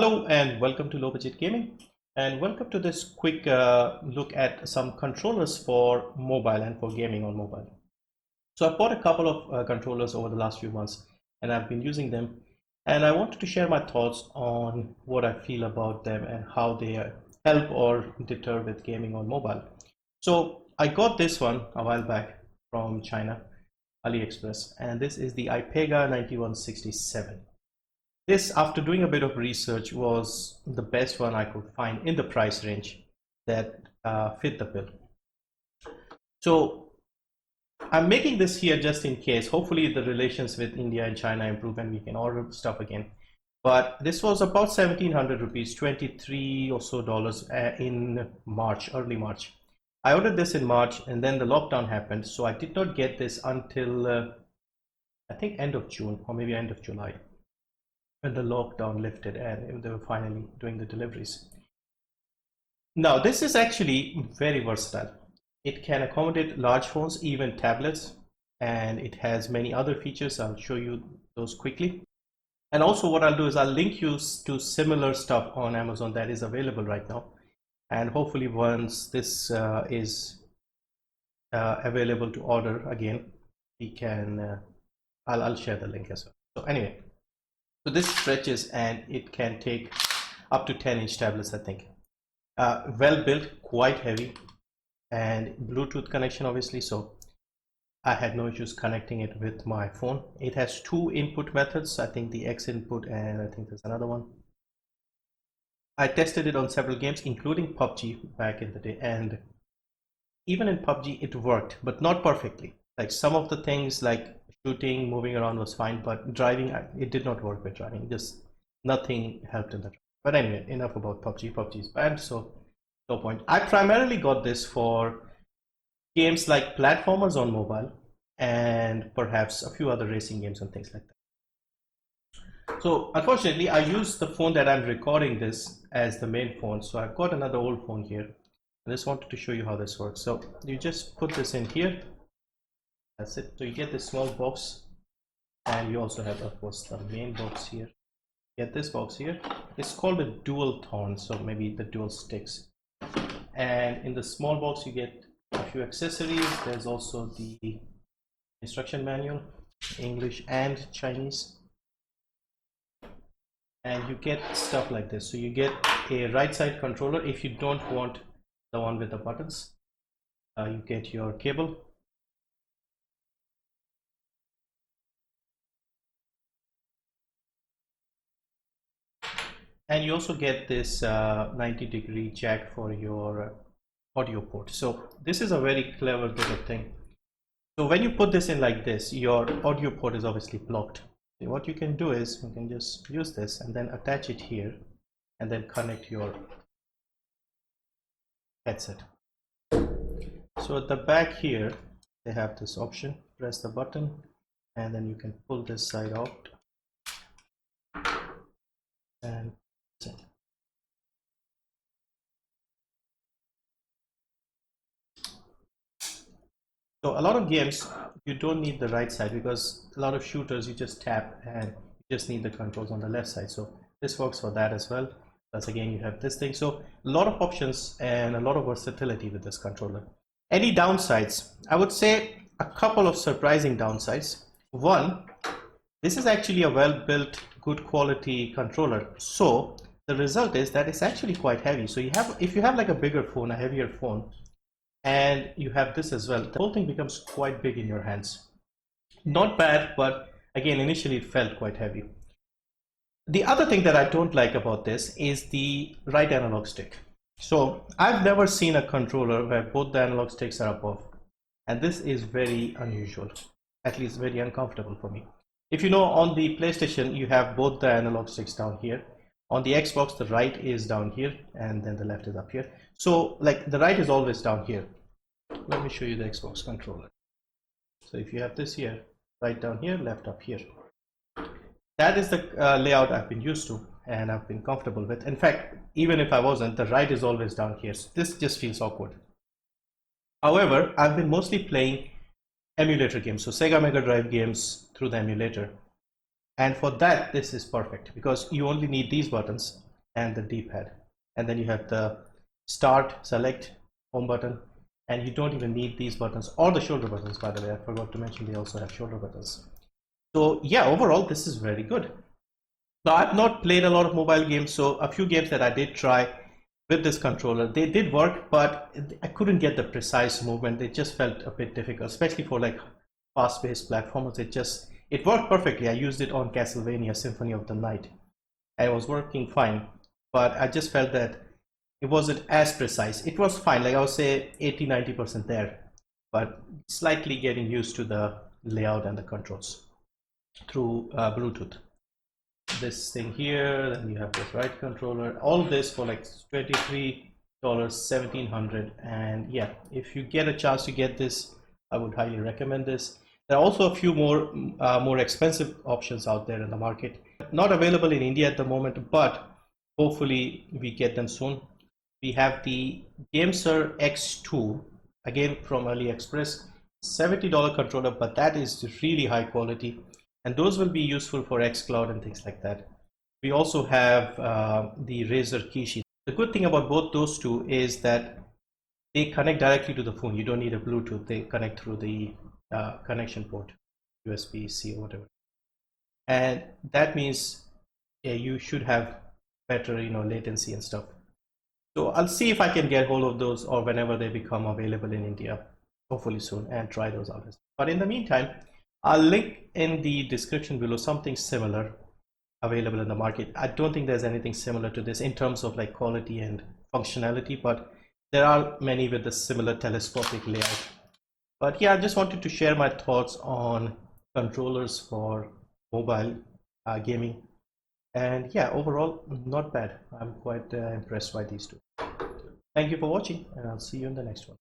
Hello and welcome to Low Budget Gaming, and welcome to this quick look at some controllers for mobile and for gaming on mobile. So I've bought a couple of controllers over the last few months and I've been using them, and I wanted to share my thoughts on what I feel about them and how they help or deter with gaming on mobile. So I got this one a while back from China, AliExpress, and this is the iPega 9167. This, after doing a bit of research, was the best one I could find in the price range that fit the bill. So I'm making this here just in case. Hopefully the relations with India and China improve and we can order stuff again. But this was about 1700 rupees, 23 or so dollars in March, early March. I ordered this in March and then the lockdown happened. So I did not get this until I think end of June or maybe end of July, when the lockdown lifted and they were finally doing the deliveries. Now this is actually very versatile. It can accommodate large phones, even tablets, and it has many other features. I'll show you those quickly. And also what I'll do is I'll link you to similar stuff on Amazon that is available right now. And hopefully once this is available to order again, we can, I'll share the link as well. So anyway. So this stretches and it can take up to 10-inch tablets, I think. Well built, quite heavy, and Bluetooth connection obviously, so I had no issues connecting it with my phone. It has two input methods, I think the X input and I think there's another one. I tested it on several games, including PUBG back in the day, and even in PUBG it worked, but not perfectly. Like some of the things like shooting, moving around was fine, but driving, it did not work with driving. Just nothing helped in that. But anyway, enough about PUBG. PUBG is banned, so no point. I primarily got this for games like platformers on mobile and perhaps a few other racing games and things like that. So unfortunately, I use the phone that I'm recording this as the main phone. So I've got another old phone here. I just wanted to show you how this works. So you just put this in here. That's it. So you get this small box, and you also have, of course, the main box here. Get this box here. It's called a dual tone, so maybe the dual sticks. And in the small box you get a few accessories. There's also the instruction manual, English and Chinese, and you get stuff like this. So you get a right side controller if you don't want the one with the buttons. You get your cable. And you also get this 90-degree jack for your audio port. So this is a very clever little thing. So when you put this in like this, your audio port is obviously blocked. So what you can do is you can just use this and then attach it here and then connect your headset. So at the back here, they have this option. Press the button and then you can pull this side out. And so a lot of games you don't need the right side, because a lot of shooters you just tap and you just need the controls on the left side. So this works for that as well. Plus again you have this thing. So a lot of options and a lot of versatility with this controller. Any downsides? I would say a couple of surprising downsides. One, this is actually a well-built, good quality controller. So the result is that it's actually quite heavy. So you have, if you have like a bigger phone, a heavier phone, and you have this as well, the whole thing becomes quite big in your hands. Not bad, but again, initially it felt quite heavy. The other thing that I don't like about this is the right analog stick. So I've never seen a controller where both the analog sticks are above, and this is very unusual, at least very uncomfortable for me. If you know, on the PlayStation you have both the analog sticks down here. On the Xbox, the right is down here and then the left is up here. So like the right is always down here. Let me show you the Xbox controller. So if you have this here, right down here, left up here. That is the layout I've been used to and I've been comfortable with. In fact, even if I wasn't, the right is always down here. So this just feels awkward. However, I've been mostly playing emulator games, so Sega Mega Drive games through the emulator. And for that, this is perfect because you only need these buttons and the D-pad. And then you have the start, select, home button, and you don't even need these buttons or the shoulder buttons, by the way. I forgot to mention they also have shoulder buttons. So yeah, overall this is very good. Now I've not played a lot of mobile games, so a few games that I did try with this controller, they did work, but I couldn't get the precise movement. It just felt a bit difficult, especially for like fast-paced platformers. It worked perfectly. I used it on Castlevania Symphony of the Night and it was working fine, but I just felt that it wasn't as precise. It was fine, like I would say 80-90% there, but slightly getting used to the layout and the controls through Bluetooth. This thing here, then you have this right controller, all of this for like $23, $1,700. And yeah, if you get a chance to get this, I would highly recommend this. There are also a few more expensive options out there in the market, not available in India at the moment, but hopefully we get them soon. We have the 𝐒𝐻𝐻 X2, again from AliExpress, $70 controller, but that is really high quality, and those will be useful for xCloud and things like that. We also have the Razer Kishi. The good thing about both those two is that they connect directly to the phone. You don't need a Bluetooth. They connect through the connection port, USB-C or whatever, and that means yeah, you should have better latency and stuff. So I'll see if I can get hold of those, or whenever they become available in India, hopefully soon, and try those out. But in the meantime, I'll link in the description below something similar available in the market. I don't think there's anything similar to this in terms of like quality and functionality, but there are many with the similar telescopic layout. But yeah, I just wanted to share my thoughts on controllers for mobile gaming. And yeah, overall, not bad. I'm quite impressed by these two. Thank you for watching, and I'll see you in the next one.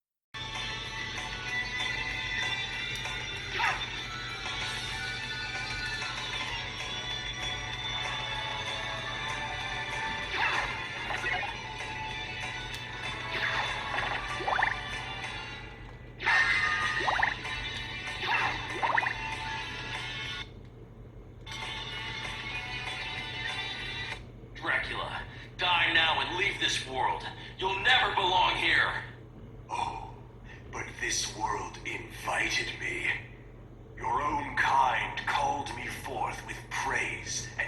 Dracula, die now and leave this world. You'll never belong here. Oh, but this world invited me. Your own kind called me forth with praise and